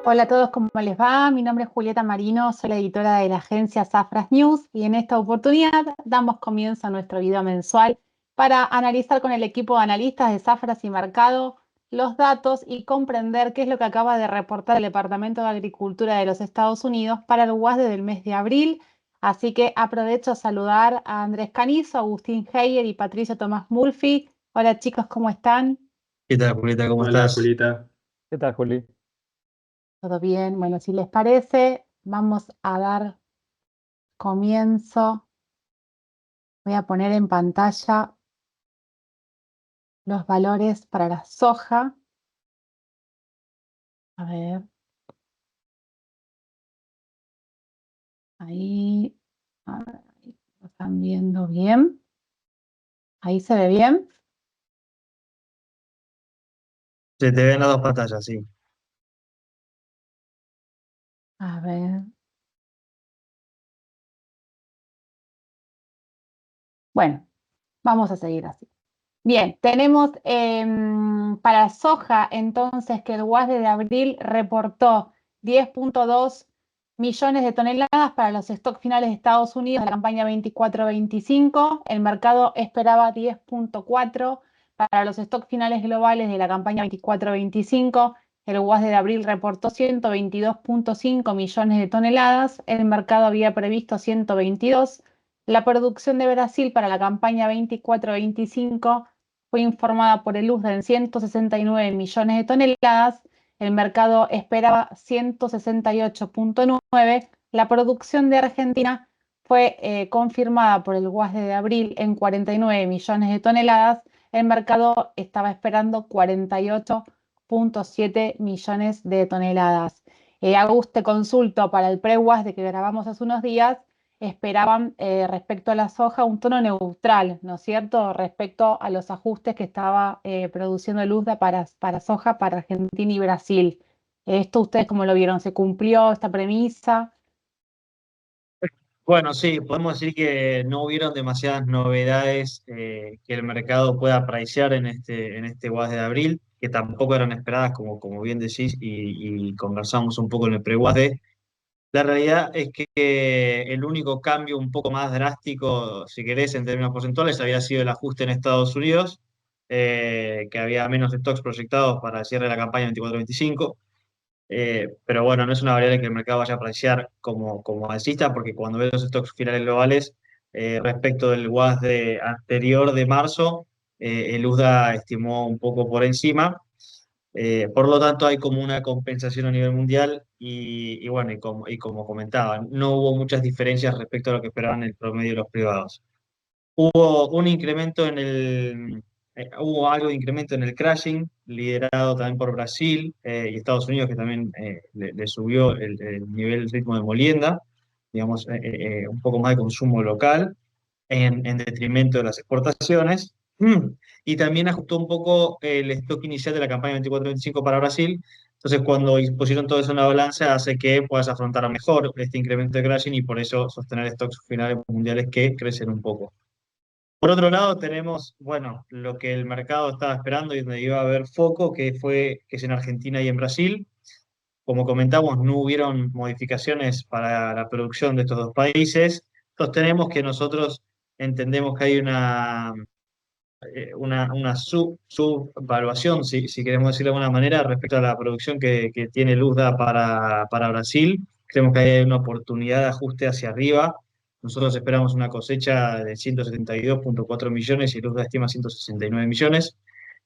Hola a todos, ¿cómo les va? Mi nombre es Julieta Marino, soy la editora de la agencia Safras News y en esta oportunidad damos comienzo a nuestro video mensual para analizar con el equipo de analistas de Safras y Mercado los datos y comprender qué es lo que acaba de reportar el Departamento de Agricultura de los Estados Unidos para el WASDE del mes de abril. Así que aprovecho a saludar a Andrés Canizo, Agustín Heyer y Patricio Tomás Mulfi. Hola chicos, ¿cómo están? ¿Qué tal, Julieta? ¿Cómo Hola, estás? Julieta. ¿Qué tal, Juli? ¿Todo bien? Bueno, si les parece, vamos a dar comienzo. Voy a poner en pantalla los valores para la soja. A ver, ahí, a ver, ahí lo están viendo bien. Ahí se ve bien. Se te ven las dos pantallas, sí. A ver. Bueno, vamos a seguir así. Bien, tenemos para soja entonces que el WASDE de abril reportó 10,2 millones de toneladas para los stocks finales de Estados Unidos de la campaña 24-25. El mercado esperaba 10,4 para los stocks finales globales de la campaña 24-25. El WASDE de abril reportó 122,5 millones de toneladas. El mercado había previsto 122. La producción de Brasil para la campaña 24-25 fue informada por el USDA en 169 millones de toneladas. El mercado esperaba 168,9. La producción de Argentina fue confirmada por el WASDE de abril en 49 millones de toneladas. El mercado estaba esperando 48,7 millones de toneladas. Agus, te consulto para el pre-WASDE que grabamos hace unos días esperaban respecto a la soja un tono neutral, ¿no es cierto? Respecto a los ajustes que estaba produciendo el USDA para soja para Argentina y Brasil. ¿Esto ustedes cómo lo vieron? ¿Se cumplió esta premisa? Bueno, sí, podemos decir que no hubieron demasiadas novedades que el mercado pueda pricear en este WAS de abril, que tampoco eran esperadas, como bien decís, y conversamos un poco en el pre-WAS. La realidad es que el único cambio un poco más drástico, si querés, en términos porcentuales, había sido el ajuste en Estados Unidos, que había menos stocks proyectados para el cierre de la campaña 24-25. Pero bueno, no es una variable que el mercado vaya a apreciar como alcista, porque cuando ves los stocks finales globales, respecto del WAS anterior de marzo, el USDA estimó un poco por encima. Por lo tanto, hay como una compensación a nivel mundial y bueno, y como comentaba, no hubo muchas diferencias respecto a lo que esperaban el promedio de los privados. Hubo un incremento hubo algo de incremento en el crashing, liderado también por Brasil y Estados Unidos, que también le subió el nivel, el ritmo de molienda, digamos, un poco más de consumo local, en detrimento de las exportaciones. Y también ajustó un poco el stock inicial de la campaña 24-25 para Brasil. Entonces, cuando pusieron todo eso en la balanza, hace que puedas afrontar mejor este incremento de crashing y por eso sostener stocks finales mundiales que crecen un poco. Por otro lado, tenemos, bueno, lo que el mercado estaba esperando y donde iba a haber foco, que es en Argentina y en Brasil. Como comentamos, no hubieron modificaciones para la producción de estos dos países. Sostenemos que nosotros entendemos que hay una subvaluación, si queremos decirlo de alguna manera, respecto a la producción que tiene Luzda para Brasil. Creemos que hay una oportunidad de ajuste hacia arriba. Nosotros esperamos una cosecha de 172,4 millones y Luzda estima 169 millones.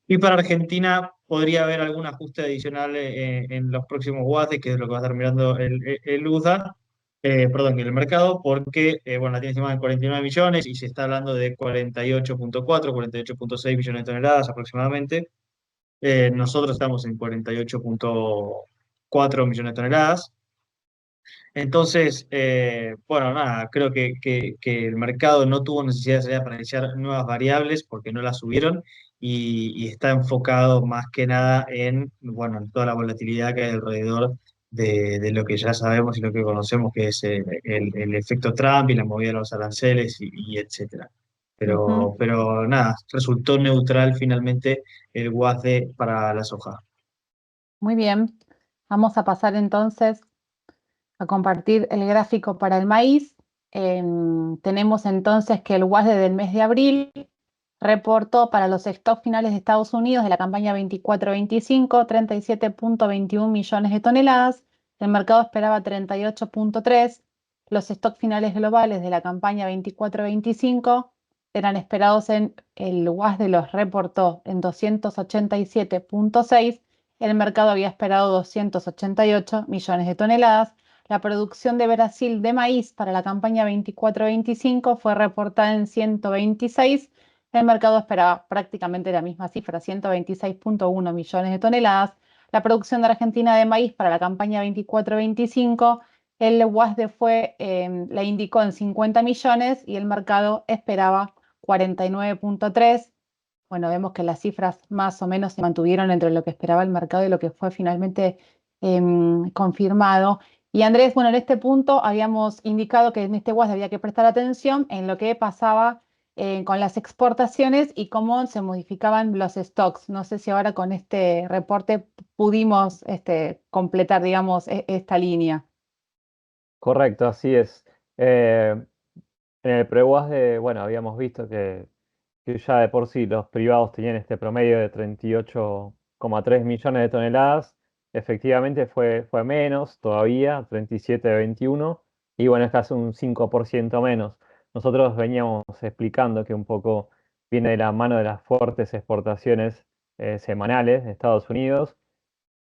Y para Argentina podría haber algún ajuste adicional en los próximos guates, que es lo que va a estar mirando el USDA, perdón, el mercado, porque bueno, la tiene estimada en 49 millones y se está hablando de 48,4, 48,6 millones de toneladas aproximadamente. Nosotros estamos en 48,4 millones de toneladas. Entonces, bueno, nada, creo que el mercado no tuvo necesidad de salir a apreciar nuevas variables porque no las subieron y está enfocado más que nada en, bueno, en toda la volatilidad que hay alrededor de lo que ya sabemos y lo que conocemos, que es el efecto Trump y la movida de los aranceles y etcétera. Ujú. Pero nada, resultó neutral finalmente el WASDE para la soja. Muy bien. Vamos a pasar entonces a compartir el gráfico para el maíz. Tenemos entonces que el WASDE del mes de abril reportó para los stocks finales de Estados Unidos de la campaña 24-25 37,21 millones de toneladas. El mercado esperaba 38,3. Los stocks finales globales de la campaña 24-25 eran esperados el WASDE los reportó en 287,6. El mercado había esperado 288 millones de toneladas. La producción de Brasil de maíz para la campaña 24-25 fue reportada en 126. El mercado esperaba prácticamente la misma cifra, 126,1 millones de toneladas. La producción de Argentina de maíz para la campaña 24-25, el WASDE la indicó en 50 millones y el mercado esperaba 49,3. Bueno, vemos que las cifras más o menos se mantuvieron entre lo que esperaba el mercado y lo que fue finalmente confirmado. Y Andrés, bueno, en este punto habíamos indicado que en este WASDE había que prestar atención en lo que pasaba con las exportaciones y cómo se modificaban los stocks. No sé si ahora con este reporte pudimos completar, digamos, esta línea. Correcto, así es. En el pre-WASDE, bueno, habíamos visto que ya de por sí los privados tenían este promedio de 38,3 millones de toneladas. Efectivamente fue menos todavía, 37,21, y bueno, es casi un 5% menos. Nosotros veníamos explicando que un poco viene de la mano de las fuertes exportaciones semanales de Estados Unidos,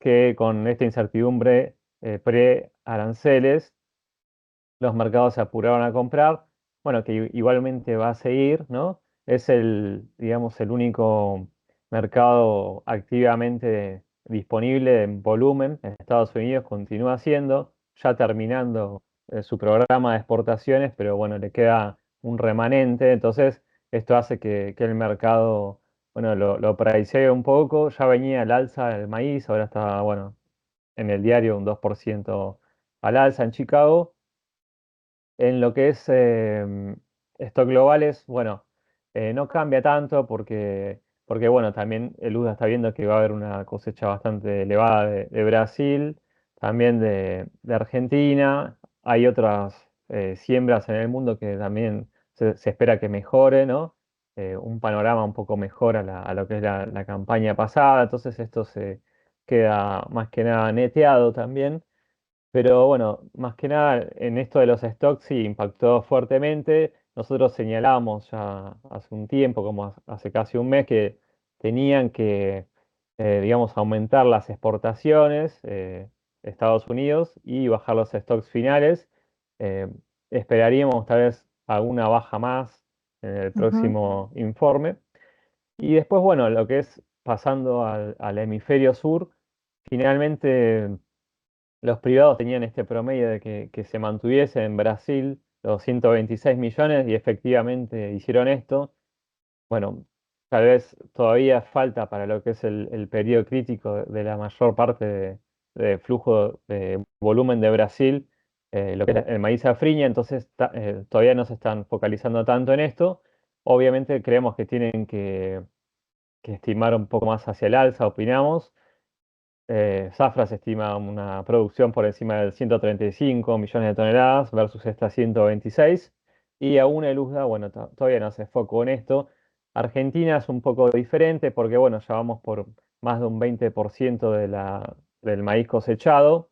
que con esta incertidumbre pre-aranceles los mercados se apuraron a comprar, bueno, que igualmente va a seguir, ¿no? Es digamos, el único mercado activamente disponible en volumen en Estados Unidos, continúa siendo, ya terminando su programa de exportaciones, pero bueno, le queda un remanente, entonces esto hace que el mercado, bueno, lo pricee un poco, ya venía al alza el maíz, ahora está, bueno, en el diario un 2% al alza en Chicago. En lo que es stock globales, bueno, no cambia tanto porque, bueno, también el USDA está viendo que va a haber una cosecha bastante elevada de Brasil, también de Argentina. Hay otras siembras en el mundo que también se espera que mejore, ¿no? Un panorama un poco mejor a lo que es la campaña pasada, entonces esto se queda más que nada neteado también. Pero bueno, más que nada en esto de los stocks sí impactó fuertemente. Nosotros señalamos ya hace un tiempo, como hace casi un mes, que tenían que, digamos, aumentar las exportaciones de Estados Unidos y bajar los stocks finales. Eh, Esperaríamos tal vez alguna baja más en el Ujú. próximo informe. Y después, bueno, lo que es pasando al hemisferio sur, finalmente los privados tenían este promedio de que se mantuviese en Brasil los 126 millones y efectivamente hicieron esto. Bueno, tal vez todavía falta para lo que es el periodo crítico de la mayor parte de flujo de volumen de Brasil, lo que es el maíz safriña, entonces todavía no se están focalizando tanto en esto. Obviamente creemos que tienen que estimar un poco más hacia el alza, opinamos. Zafra se estima una producción por encima de 135 millones de toneladas versus esta 126. Y aún el USDA, bueno, todavía no hace foco en esto. Argentina es un poco diferente porque, bueno, ya vamos por más de un 20% del maíz cosechado.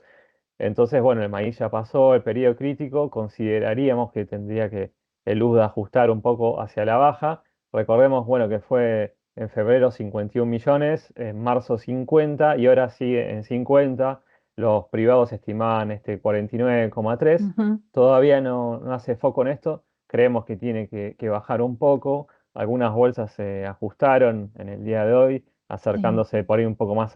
Entonces, bueno, el maíz ya pasó el periodo crítico, consideraríamos que tendría que el USDA ajustar un poco hacia la baja. Recordemos, bueno, que fue en febrero 51 millones, en marzo 50 y ahora sigue en 50. Los privados estimaban 49,3. Ujú. Todavía no hace foco en esto. Creemos que tiene que bajar un poco. Algunas bolsas se ajustaron en el día de hoy Sí. acercándose por ahí un poco más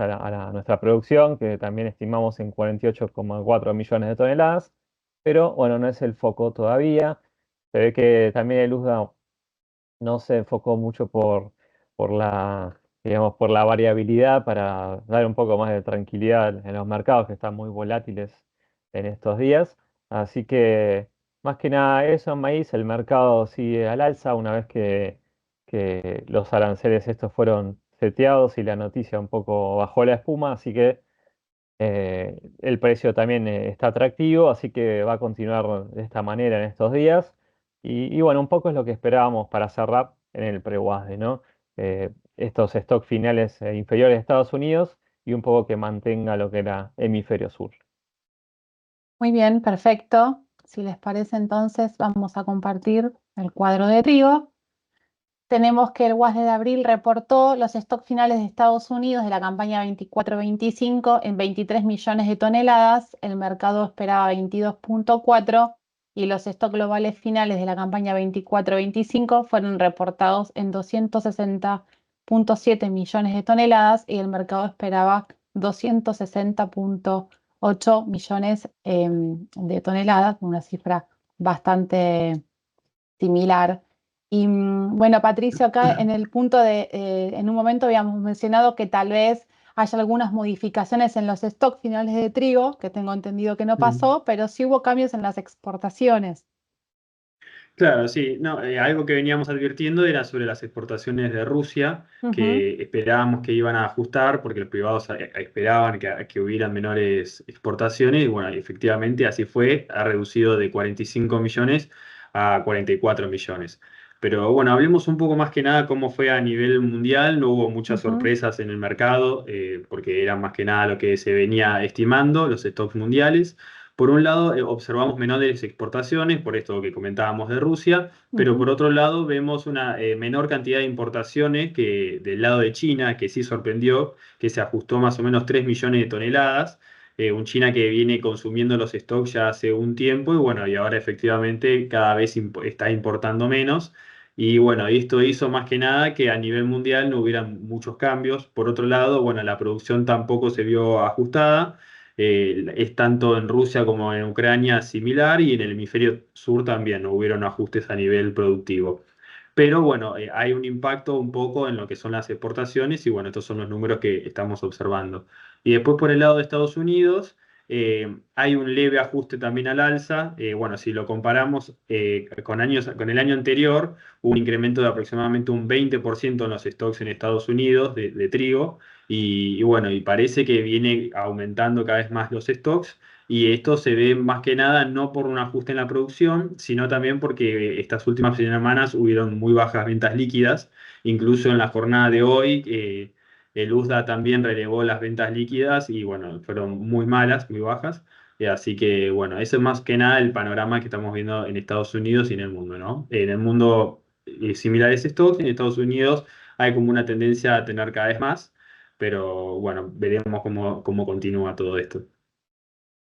nuestra producción, que también estimamos en 48,4 millones de toneladas, pero bueno, no es el foco todavía. Se ve que también el USDA no se enfocó mucho por digamos, por la variabilidad para dar un poco más de tranquilidad en los mercados que están muy volátiles en estos días. Así que más que nada eso en maíz, el mercado sigue al alza una vez que los aranceles estos fueron seteados y la noticia un poco bajó la espuma, así que El precio también está atractivo, así que va a continuar de esta manera en estos días. Y bueno, un poco es lo que esperábamos para cerrar en el pre-WASDE, ¿no? Estos stocks finales inferiores de Estados Unidos y un poco que mantenga lo que era hemisferio sur. Muy bien, perfecto. Si les parece, entonces vamos a compartir el cuadro de trigo. Tenemos que el WASDE de abril reportó los stocks finales de Estados Unidos de la campaña 24-25 en 23 millones de toneladas. El mercado esperaba 22,4 y los stocks globales finales de la campaña 24-25 fueron reportados en 260,7 millones de toneladas y el mercado esperaba 260,8 millones de toneladas, una cifra bastante similar. Y bueno, Patricio, acá en el punto en un momento habíamos mencionado que tal vez haya algunas modificaciones en los stocks finales de trigo, que tengo entendido que no pasó, pero sí hubo cambios en las exportaciones. Claro, sí. No, algo que veníamos advirtiendo era sobre las exportaciones de Rusia, que esperábamos que iban a ajustar porque los privados esperaban que hubieran menores exportaciones y bueno, efectivamente así fue, ha reducido de 45 millones a 44 millones. Pero bueno, hablemos un poco más que nada cómo fue a nivel mundial. No hubo muchas sorpresas en el mercado porque era más que nada lo que se venía estimando, los stocks mundiales. Por un lado, observamos menores exportaciones, por esto que comentábamos de Rusia, pero por otro lado vemos una menor cantidad de importaciones que del lado de China, que sí sorprendió, que se ajustó más o menos 3 millones de toneladas. Un China que viene consumiendo los stocks ya hace un tiempo y bueno, y ahora efectivamente cada vez está importando menos. Y bueno, esto hizo más que nada que a nivel mundial no hubieran muchos cambios. Por otro lado, bueno, la producción tampoco se vio ajustada. Es tanto en Rusia como en Ucrania similar y en el hemisferio sur también no hubieron ajustes a nivel productivo. Pero bueno, hay un impacto un poco en lo que son las exportaciones y bueno, estos son los números que estamos observando. Y después por el lado de Estados Unidos, hay un leve ajuste también al alza. Bueno, si lo comparamos con el año anterior, hubo un incremento de aproximadamente un 20% en los stocks en Estados Unidos de trigo. Y bueno, y parece que viene aumentando cada vez más los stocks. Y esto se ve más que nada no por un ajuste en la producción, sino también porque estas últimas semanas hubieron muy bajas ventas líquidas. Incluso en la jornada de hoy, el USDA también relevó las ventas líquidas y bueno, fueron muy malas, muy bajas. Así que bueno, eso es más que nada el panorama que estamos viendo en Estados Unidos y en el mundo, ¿no? En el mundo, similares stocks, en Estados Unidos hay como una tendencia a tener cada vez más, pero bueno, veremos cómo continúa todo esto.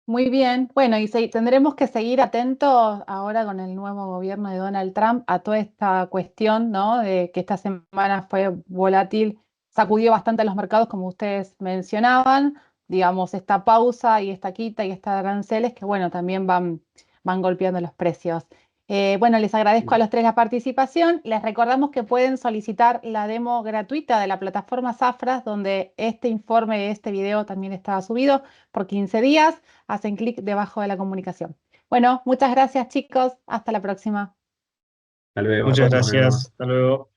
Muy bien, bueno, y tendremos que seguir atentos ahora con el nuevo gobierno de Donald Trump a toda esta cuestión, ¿no? De que esta semana fue volátil, sacudió bastante a los mercados, como ustedes mencionaban, digamos, esta pausa y esta quita y estas aranceles que, bueno, también van golpeando los precios. Bueno, les agradezco a los tres la participación. Les recordamos que pueden solicitar la demo gratuita de la plataforma Zafras, donde este informe, este video también está subido por 15 días. Hacen clic debajo de la comunicación. Bueno, muchas gracias, chicos. Hasta la próxima. Hasta luego, Muchas nos vemos. gracias. Hasta luego.